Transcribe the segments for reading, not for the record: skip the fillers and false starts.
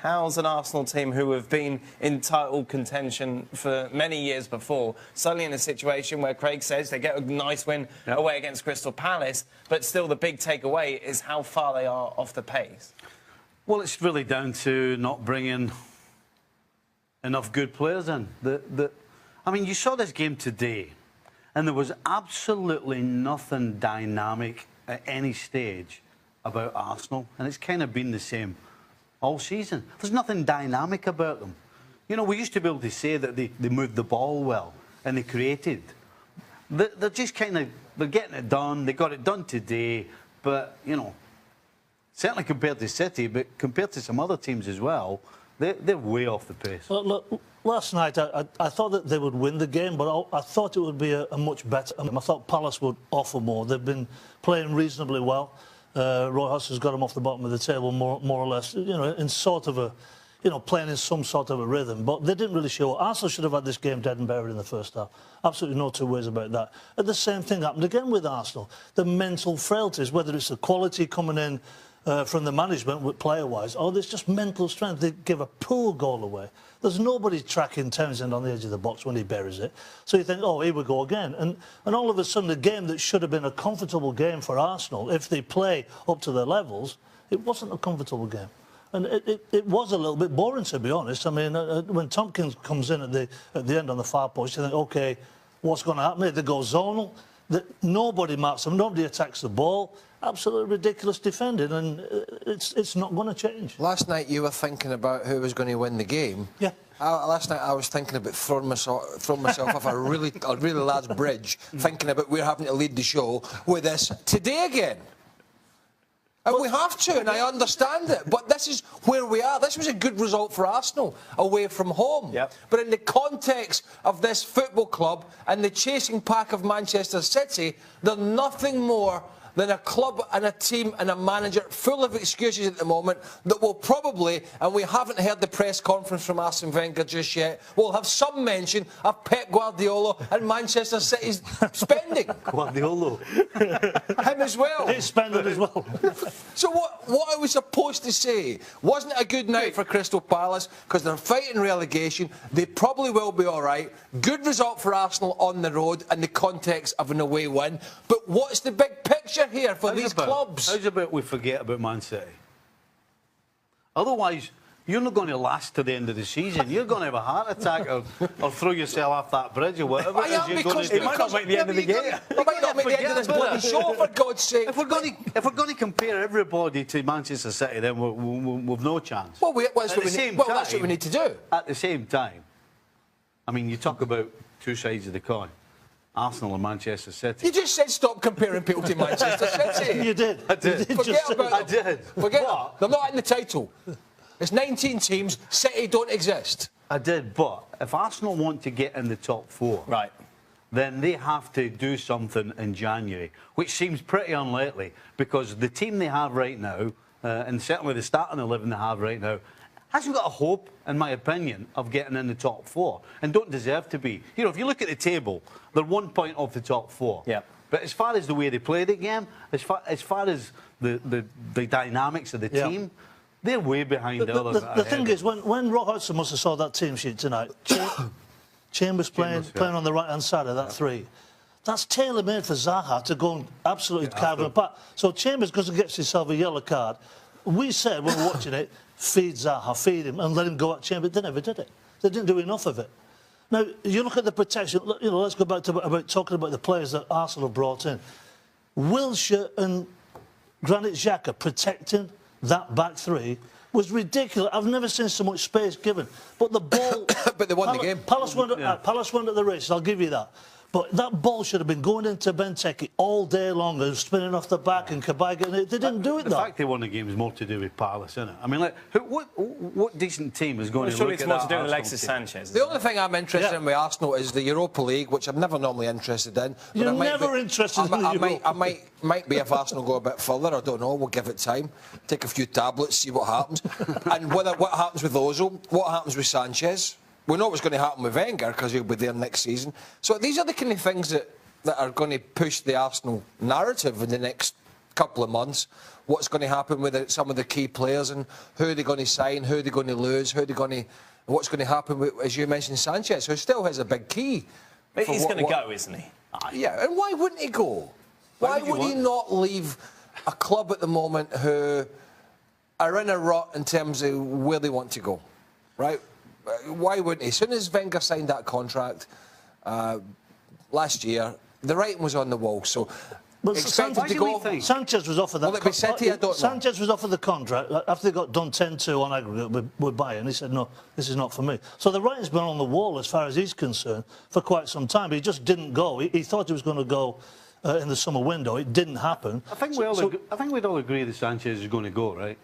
how's an Arsenal team who have been in title contention for many years before, suddenly in a situation where Craig says they get a nice win away against Crystal Palace, but still the big takeaway is how far they are off the pace? Well, it's really down to not bringing enough good players in. I mean, you saw this game today, and there was absolutely nothing dynamic at any stage about Arsenal, and it's kind of been the same all season. There's nothing dynamic about them. You know, we used to be able to say that they moved the ball well and they created. They're just kind of, they're getting it done. They got it done today, but, you know, certainly compared to City, but compared to some other teams as well, they're way off the pace. Well, look, last night I thought that they would win the game, but I thought it would be a much better. I thought Palace would offer more. They've been playing reasonably well. Roy Hodgson's got them off the bottom of the table more or less, you know, in sort of a, you know, playing in some sort of a rhythm. But they didn't really show. Arsenal should have had this game dead and buried in the first half. Absolutely no two ways about that. And the same thing happened again with Arsenal. The mental frailties, whether it's the quality coming in from the management, player-wise, or there's just mental strength. They give a poor goal away. There's nobody tracking Townsend on the edge of the box when he buries it. So you think, oh, here we go again. And all of a sudden, the game that should have been a comfortable game for Arsenal, if they play up to their levels, it wasn't a comfortable game. And it was a little bit boring, to be honest. I mean, when Tompkins comes in at the end on the far post, you think, OK, what's going to happen? They go zonal. Nobody marks them. Nobody attacks the ball. Absolutely ridiculous defending, and it's not going to change. Last night you were thinking about who was going to win the game. Yeah. Last night I was thinking about throwing myself off a really large bridge, thinking about we're having to lead the show with this today again. And we have to, and I understand it, but this is where we are. This was a good result for Arsenal away from home. Yep. But in the context of this football club and the chasing pack of Manchester City, they're nothing more than a club and a team and a manager full of excuses at the moment that will probably, and we haven't heard the press conference from Arsene Wenger just yet, will have some mention of Pep Guardiola and Manchester City's spending. Guardiola. Him as well. He's spending as well. So what are we supposed to say? Wasn't it a good night for Crystal Palace because they're fighting relegation? They probably will be all right. Good result for Arsenal on the road in the context of an away win. But what's the big picture here for these clubs? How's about we forget about Man City? Otherwise, you're not going to last to the end of the season. You're going to have a heart attack or throw yourself off that bridge or whatever it is you're going to do. It might not make the end of the game. It might not make the end of this bloody show, for God's sake. If we're going to compare everybody to Manchester City, then we've no chance. Well, that's what we need to do. At the same time, I mean, you talk about two sides of the coin. Arsenal and Manchester City. You just said stop comparing people to Manchester City. You did. I did. Forget about them. I did. Forget them. They're not in the title. It's 19 teams. City don't exist. I did, but if Arsenal want to get in the top four, Right, then they have to do something in January, which seems pretty unlikely because the team they have right now, and certainly the starting 11 they have right now, hasn't got a hope, in my opinion, of getting in the top four and don't deserve to be. You know, if you look at the table, they're 1 point off the top four. Yeah. But as far as the way they play the game, as far as the dynamics of the team, they're way behind the others. The thing is, when Roy Hodgson must have saw that team sheet tonight, Chambers playing on the right-hand side of that three, that's tailor-made for Zaha to go and absolutely carve him apart. So Chambers goes and gets himself a yellow card. We said when we were watching it, feed Zaha, feed him, and let him go at Chambers. They never did it. They didn't do enough of it. Now, you look at the protection. You know, let's go back to about talking about the players that Arsenal brought in. Wilshere and Granit Xhaka protecting that back three was ridiculous. I've never seen so much space given. But the ball... but they won the game. Palace won at the races, I'll give you that. But that ball should have been going into Benteke all day long and spinning off the back and Kabay getting it. They didn't do it, though. The fact they won the game is more to do with Palace, isn't it? I mean, like, what decent team is going to look at that? Surely it's more to do with Alexis Sanchez. The only thing I'm interested in with Arsenal is the Europa League, which I'm never normally interested in. You're never interested in the Europa. I might be if Arsenal go a bit further. I don't know. We'll give it time. Take a few tablets, see what happens. And what happens with Ozil, what happens with Sanchez. We know what's going to happen with Wenger because he'll be there next season. So these are the kind of things that are going to push the Arsenal narrative in the next couple of months. what's going to happen with some of the key players and who they're going to sign, who they're going to lose, what's going to happen with, as you mentioned, Sanchez, who still has a big key. But he's going to go, isn't he? Yeah, and why wouldn't he go? Why would he not leave a club at the moment who are in a rut in terms of where they want to go, right? Why wouldn't he? As soon as Wenger signed that contract last year, the writing was on the wall. So, expected to go. Sanchez was offered that. Will it be City? I don't know. Sanchez was offered the contract after they got done 10-2 on aggregate with Bayern. He said, "No, this is not for me." So the writing's been on the wall as far as he's concerned for quite some time. But he just didn't go. He thought he was going to go in the summer window. It didn't happen. I think we'd all agree that Sanchez is going to go, right?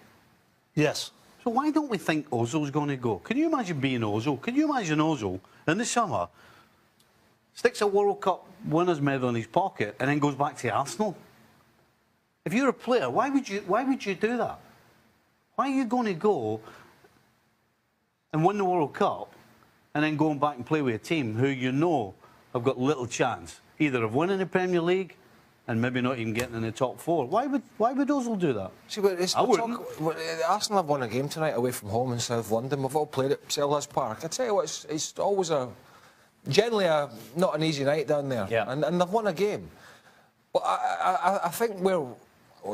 Yes. So why don't we think Ozil's going to go? Can you imagine being Ozil? Can you imagine Ozil in the summer sticks a World Cup winner's medal in his pocket and then goes back to Arsenal? If you're a player, why would you do that? Why are you going to go and win the World Cup and then going back and play with a team who you know have got little chance either of winning the Premier League and maybe not even getting in the top four? Why would Ozil do that? See, I wouldn't. Arsenal have won a game tonight away from home in South London. We've all played at Selhurst Park. I tell you what, it's always generally not an easy night down there. Yeah. And they've won a game. But I think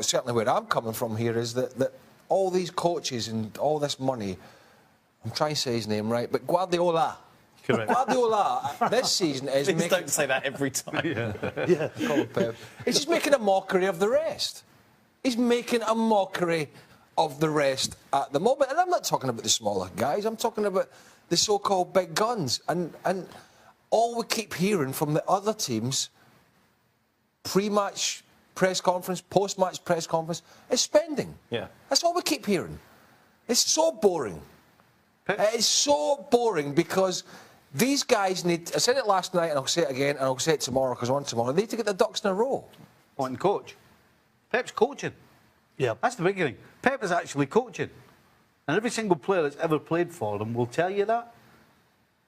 certainly where I'm coming from here is that all these coaches and all this money, I'm trying to say his name right, but Guardiola. Correct. Guardiola this season is Please making... don't say that every time. Yeah. Call him Pep. He's just making a mockery of the rest. He's making a mockery of the rest at the moment. And I'm not talking about the smaller guys. I'm talking about the so-called big guns. And all we keep hearing from the other teams, pre-match press conference, post-match press conference, is spending. Yeah. That's all we keep hearing. It's so boring. It's so boring because these guys need... I said it last night and I'll say it again and I'll say it tomorrow because I want tomorrow. They need to get their ducks in a row. Point and coach. Pep's coaching. Yeah. That's the big thing. Pep is actually coaching. And every single player that's ever played for them will tell you that.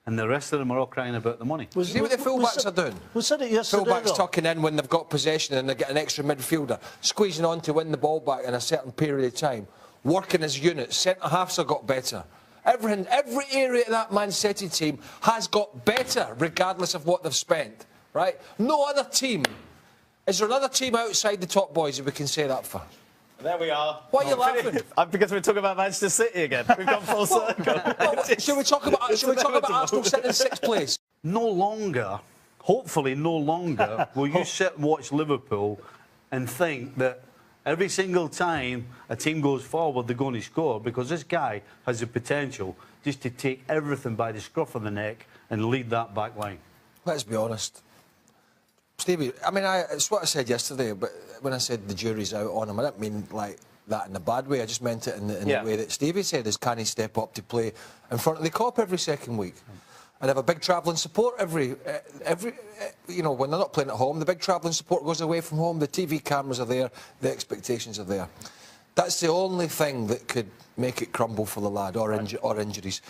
And the rest of them are all crying about the money. See what the fullbacks are doing? We said it yesterday. Fullbacks tucking in when they've got possession and they get an extra midfielder, squeezing on to win the ball back in a certain period of time, working as units. Centre-halves have got better. Every area of that Man City team has got better, regardless of what they've spent, right? No other team. Is there another team outside the top boys that we can say that for? There we are. Why are you laughing? Because we're talking about Manchester City again. We've gone full circle. Should we talk about Arsenal sitting in sixth place? No longer, hopefully no longer, will you sit and watch Liverpool and think that every single time a team goes forward, they're going to score, because this guy has the potential just to take everything by the scruff of the neck and lead that back line. Let's be honest. Stevie, I mean, it's what I said yesterday, but when I said the jury's out on him, I didn't mean like that in a bad way. I just meant it in the way that Stevie said, is can he step up to play in front of the Kop every second week? And have a big travelling support you know, when they're not playing at home, the big travelling support goes away from home, the TV cameras are there, the expectations are there. That's the only thing that could make it crumble for the lad, or injuries.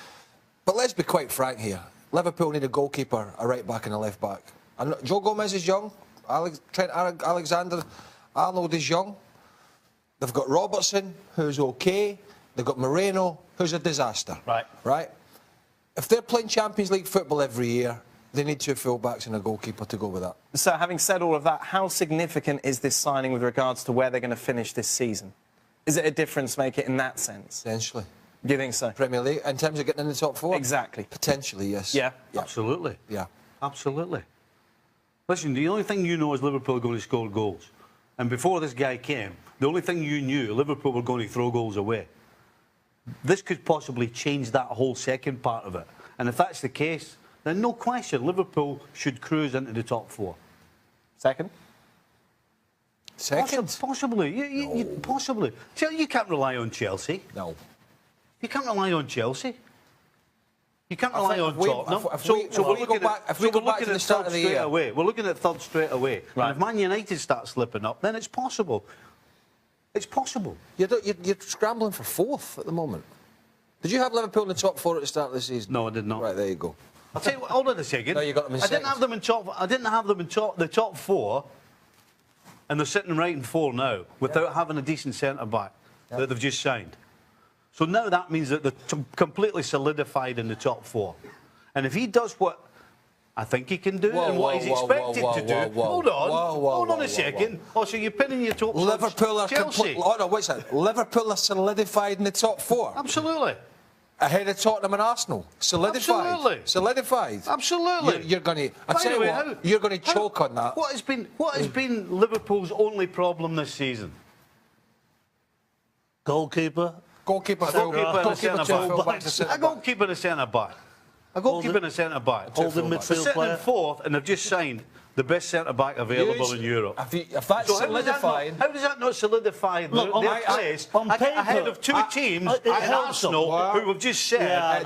But let's be quite frank here. Liverpool need a goalkeeper, a right back and a left back. And Joe Gomez is young, Trent Alexander-Arnold is young. They've got Robertson, who's okay. They've got Moreno, who's a disaster. Right? If they're playing Champions League football every year, they need two full-backs and a goalkeeper to go with that. So, having said all of that, how significant is this signing with regards to where they're going to finish this season? Is it a difference maker in that sense? Potentially. Do you think so? Premier League, in terms of getting in the top four? Exactly. Potentially, yes. Yeah. Absolutely. Yeah. Absolutely. Listen, the only thing you know is Liverpool are going to score goals. And before this guy came, the only thing you knew, Liverpool were going to throw goals away. This could possibly change that whole second part of it. And if that's the case, then no question, Liverpool should cruise into the top four. Second? Second? Possibly. Possibly. You can't rely on Chelsea. No. You can't rely on Chelsea. You can't rely on Tottenham. If we go back to the start of the year, we're looking at third straight away. Right. And if Man United start slipping up, then it's possible. It's possible. You're scrambling for fourth at the moment. Did you have Liverpool in the top four at the start of the season? No, I did not. Right, there you go. I'll tell you what, hold on a second. No, you got them in I didn't have them in top. I didn't have them in the top four And they're sitting right in 4 now without having a decent centre-back that they've just signed. So now that means that they're completely solidified in the top 4. And if he does what I think he can do and what he's expected to do... Hold on a second. Oh, so you're pinning your top Liverpool are Chelsea. Oh, no, what's that? Liverpool are solidified in the top 4. Absolutely. Ahead of Tottenham and Arsenal. Solidified. Absolutely. Solidified. Absolutely. You're going to... I tell you what, you're going to choke on that. What has been Liverpool's only problem this season? Goalkeeper. Goalkeeper, A goalkeeper and a centre-back. centre-back. A goalkeeper and a centre-back. A goalkeeper and a centre-back. Holding They're midfield sitting player. in 4th and they've just signed the best centre-back available in Europe. If that's So solidifying... how does that not solidify their place on paper, ahead of 2 teams it at helps them. Arsenal, who have just said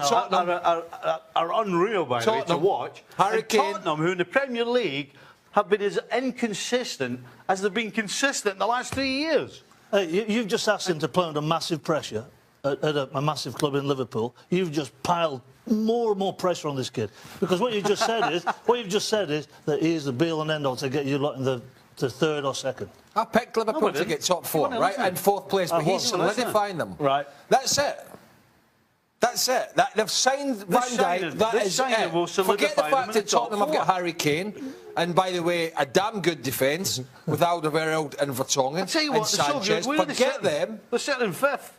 are unreal, by the way, to watch. Harry And Kane. Tottenham, who in the Premier League have been as inconsistent as they've been consistent in the last 3 years. Hey, you've just asked him to play under massive pressure at a massive club in Liverpool. You've just piled more and more pressure on this kid, because what you've just said is that he is the be-all and end-all to get you lot in the 3rd or 2nd. I picked Liverpool to get top 4, right, and 4th place, but he's solidifying them. Right. That's it. That's it. They've signed Van Dijk. That is it. Will Forget the solidify them fact in that the top Tottenham have got 4. Harry Kane, and by the way, a damn good defence with Alderweireld and Vertonghen I tell you and what, they're so good. Sanchez. Where are they Forget sitting? them. They're sitting in 5th.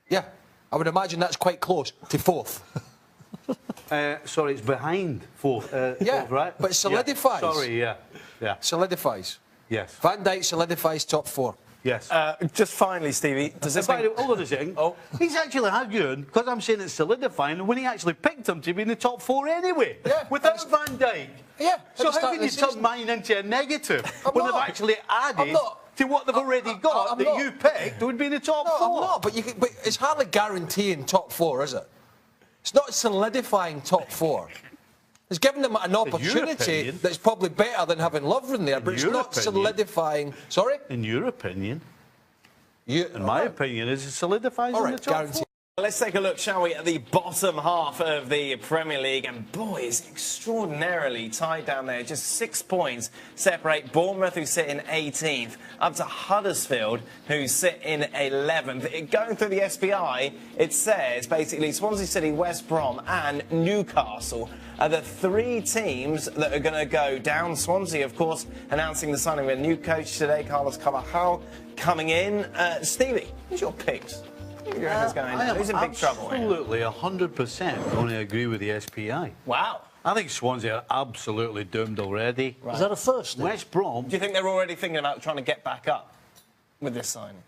Yeah, I would imagine that's quite close to 4th. Sorry, it's behind 4th. Yeah, 4th, right? but it solidifies. Yeah. Sorry, yeah. Solidifies. Yes. Van Dijk solidifies top 4. Yes. Just finally, Stevie, does this By the mean... way, hold on a second. He's actually arguing, because I'm saying it's solidifying, when he actually picked him to be in the top 4 anyway. Yeah. Without Van Dijk. Yeah. So at the how start can of you the turn season. mine into a negative when not. they've actually added not. to what they've already got I'm that not. you picked would be in the top 4? No, I'm not, but it's hardly guaranteeing top 4, is it? It's not solidifying top 4. It's giving them an opportunity opinion. that's probably better than having Lovren there, but it's your not opinion. solidifying... Sorry? In your opinion. In My opinion is it solidifies All in right, the top guarantee. 4. Let's take a look, shall we, at the bottom half of the Premier League. And boy, it's extraordinarily tight down there. Just 6 points separate Bournemouth, who sit in 18th, up to Huddersfield, who sit in 11th. Going through the SPI, it says basically Swansea City, West Brom and Newcastle are the 3 teams that are going to go down. Swansea, of course, announcing the signing of a new coach today, Carlos Carvalhal, coming in. Stevie, who's your picks? Your head's going. Who's in big trouble? Absolutely, 100% going to agree with the SPI. Wow. I think Swansea are absolutely doomed already. Is that a first? West Brom. Do you think they're already thinking about trying to get back up with this signing?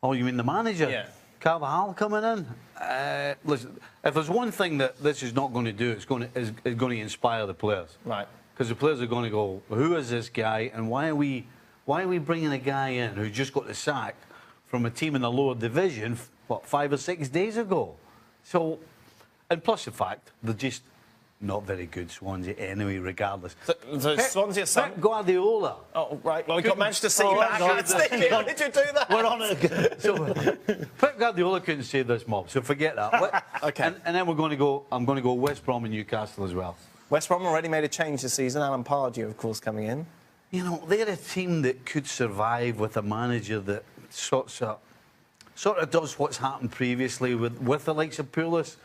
Oh, you mean the manager? Yeah. Carvajal coming in? Listen, if there's one thing that this is not going to do, it's going to inspire the players. Right. Because the players are going to go, who is this guy, and why are we bringing a guy in who just got the sack from a team in the lower division, what, 5 or 6 days ago? So, and plus the fact they're just not very good, Swansea, anyway, regardless. So Swansea Pep Guardiola. Oh, right. Well, we got Manchester City back. God. Stevie, why did you do that? We're on it again. So, Pep Guardiola couldn't save this mob, so forget that. Okay. And then I'm going to go West Brom and Newcastle as well. West Brom already made a change this season. Alan Pardew, of course, coming in. You know, they're a team that could survive with a manager that sort of does what's happened previously with the likes of Pulis.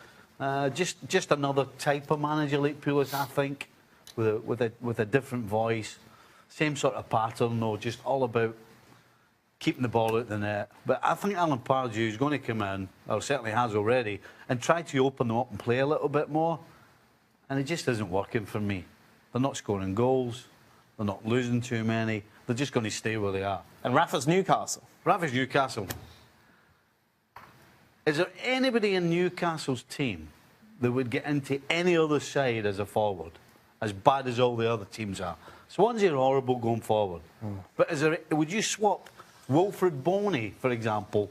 Just another type of manager like Pulis, I think, with a different voice, same sort of pattern, though, just all about keeping the ball out the net. But I think Alan Pardew is going to come in, or certainly has already, and try to open them up and play a little bit more. And it just isn't working for me. They're not scoring goals. They're not losing too many. They're just going to stay where they are. And Rafa's Newcastle. Rafa's Newcastle. Is there anybody in Newcastle's team that would get into any other side as a forward, as bad as all the other teams are? Swansea are horrible going forward. But would you swap Wilfred Boney, for example,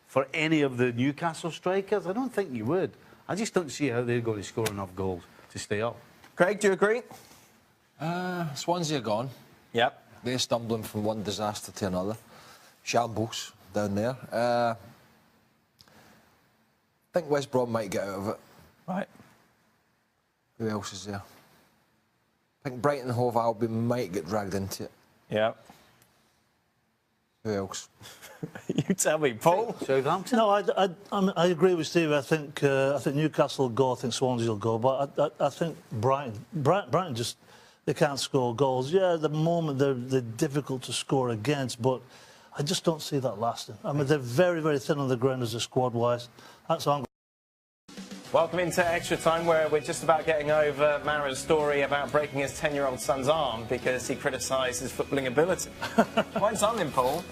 for any of the Newcastle strikers? I don't think you would. I just don't see how they're going to score enough goals to stay up. Craig, do you agree? Swansea are gone. Yep. They're stumbling from one disaster to another. Shambles down there. I think West Brom might get out of it. Right. Who else is there? I think Brighton and Hove Albion might get dragged into it. Yep. Who else? You tell me, Paul. Southampton? No, I agree with Steve. I think Newcastle will go. I think Swansea will go. But I think Brighton just, they can't score goals. Yeah, at the moment they're difficult to score against, but I just don't see that lasting. I mean, they're very, very thin on the ground as a squad-wise. That's all. Welcome into Extra Time, where we're just about getting over Mara's story about breaking his 10-year-old son's arm because he criticised his footballing ability. What's on him, Paul?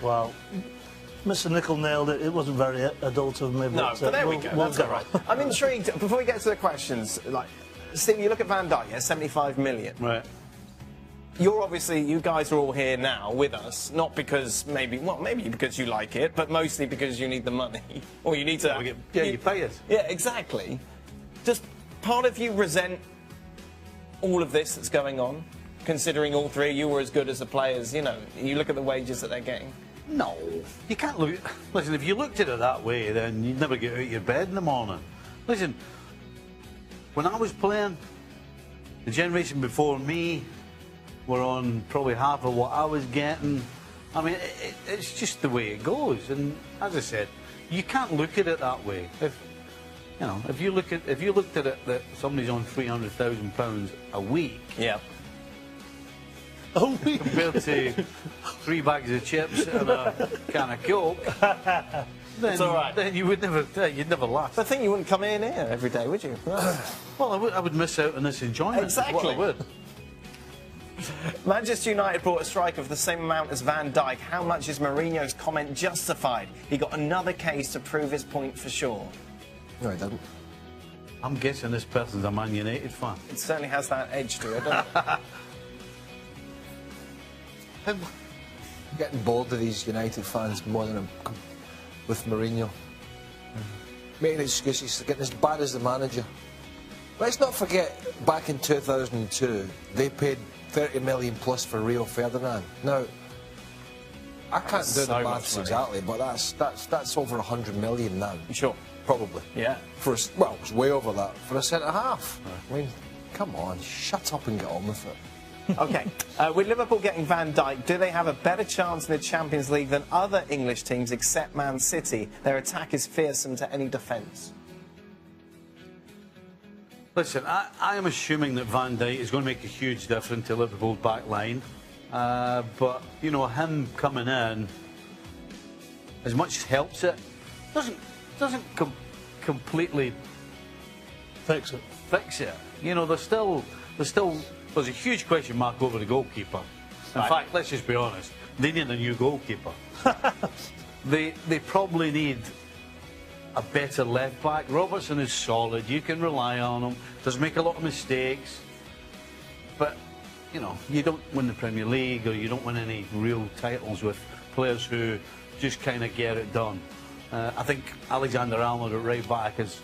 Well, Mr. Nicol nailed it. It wasn't very adult of me. No, but there we go. That's all right. I'm intrigued. Before we get to the questions, like, Steve, you look at Van Dijk, yeah, 75 million. Right. You guys are all here now with us, not because maybe because you like it, but mostly because you need the money. Or you need to... you pay us. Yeah, exactly. Does part of you resent all of this that's going on, considering all three of you were as good as the players? You know, you look at the wages that they're getting. No, you can't look... Listen, if you looked at it that way, then you'd never get out of your bed in the morning. Listen, when I was playing, the generation before me were on probably half of what I was getting. I mean, it's just the way it goes. And as I said, you can't look at it that way. If you looked at it that somebody's on £300,000 a week, yeah, compared to 3 bags of chips and a can of Coke, then, it's all right. Then you'd never last. I think you wouldn't come in here every day, would you? Well, I would miss out on this enjoyment. Exactly. What I would. Manchester United brought a striker of the same amount as Van Dijk. How much is Mourinho's comment justified? He got another case to prove his point for sure. No, he didn't. I'm guessing this person's a Man United fan. It certainly has that edge to it, doesn't it? I'm getting bored of these United fans more than with Mourinho. Making excuses, getting as bad as the manager. Let's not forget, back in 2002, they paid 30 million plus for Rio Ferdinand. Now, I can't do the maths exactly, but that's over 100 million now. Sure. Probably. Yeah. Well, it's way over that for a centre half. I mean, come on, shut up and get on with it. OK. With Liverpool getting Van Dijk, do they have a better chance in the Champions League than other English teams except Man City? Their attack is fearsome to any defence. Listen, I am assuming that Van Dijk is going to make a huge difference to Liverpool's back line. But, you know, him coming in, as much as helps it, doesn't completely Fix it. You know, there's a huge question mark over the goalkeeper. In fact, let's just be honest, they need a new goalkeeper. They probably need a better left back. Robertson is solid, you can rely on him, does make a lot of mistakes, but you know, you don't win the Premier League or you don't win any real titles with players who just kind of get it done. I think Alexander-Arnold at right back is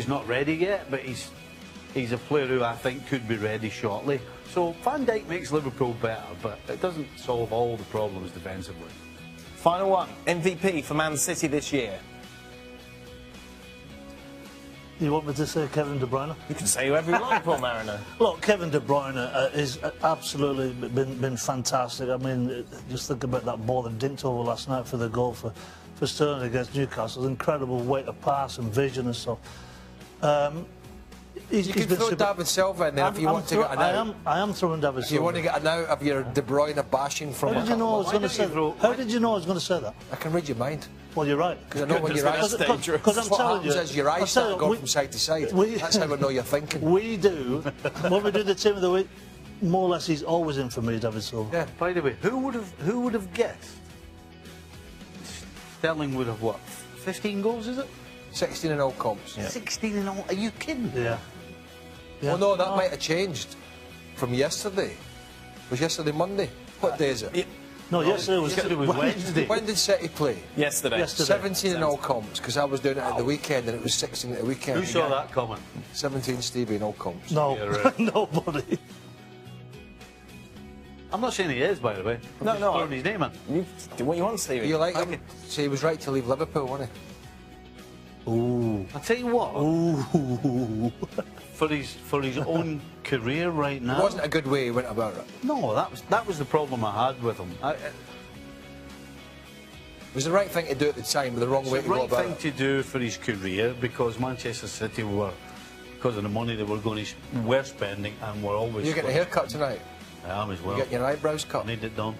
not ready yet, but he's a player who I think could be ready shortly. So Van Dijk makes Liverpool better, but it doesn't solve all the problems defensively. Final one. MVP for Man City this year. You want me to say Kevin De Bruyne? You can say whoever you like, Paul Mariner. Look, Kevin De Bruyne is absolutely been fantastic. I mean, just think about that ball that dinked over last night for the goal for Sterling against Newcastle. Incredible weight of pass and vision and stuff. You can throw David Silva in there if you want to get an out. I am throwing David Silva. You want to get an out of your De Bruyne bashing from... How did you know I was going to say that? How did you know I was going to say that? I can read your mind. Well, you're right. Because I know when your eyes... Because I'm telling you... What happens is your eyes start going from side to side. That's how I know you're thinking. We do. When we do the team of the week, more or less he's always in for me, David Silva. Yeah. By the way, who would have guessed Sterling would have, what, 15 goals, is it? 16 in all comps. Yeah. 16 in all? Are you kidding? Yeah. Well, no, that might have changed from yesterday. Was yesterday Monday? What day is it? No, yesterday was Wednesday. When did City play? Yesterday. 17 in all comps, because I was doing it at the weekend and it was 16 at the weekend. Who saw that coming? 17 Stevie in all comps. No, yeah, right. nobody. I'm not saying he is, by the way. I'm just throwing his name in. You do what you want, Stevie. You like him? So he was right to leave Liverpool, wasn't he? Ooh. I'll tell you what. Ooh. For his own career right now. It wasn't a good way he went about it. No, that was the problem I had with him. It was the right thing to do at the time, but the wrong way to the go right about thing it. to do for his career, because Manchester City were, because of the money they were were spending, and were always. You getting a haircut tonight? I am as well. You getting your eyebrows cut? I need it done.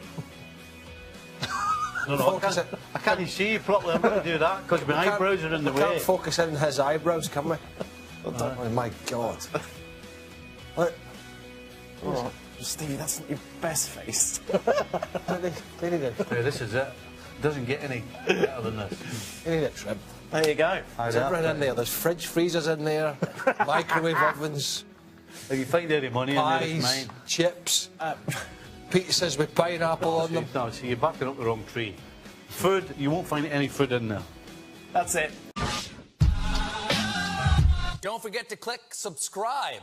No, Focus I can't see you properly. I'm going to do that because my eyebrows are in the we way. can't focus in his eyebrows, can we? Oh my God. Look. Oh, Stevie, that's not your best face. They need it. Yeah, this is it. Doesn't get any better than this. They need a trim. There you go. There's everything in there. There's fridge freezers in there, microwave ovens, If you find any money in there, it's pies, mine. chips, pizzas with pineapple on them. No, see, you're backing up the wrong tree. Food, you won't find any food in there. That's it. Don't forget to click subscribe.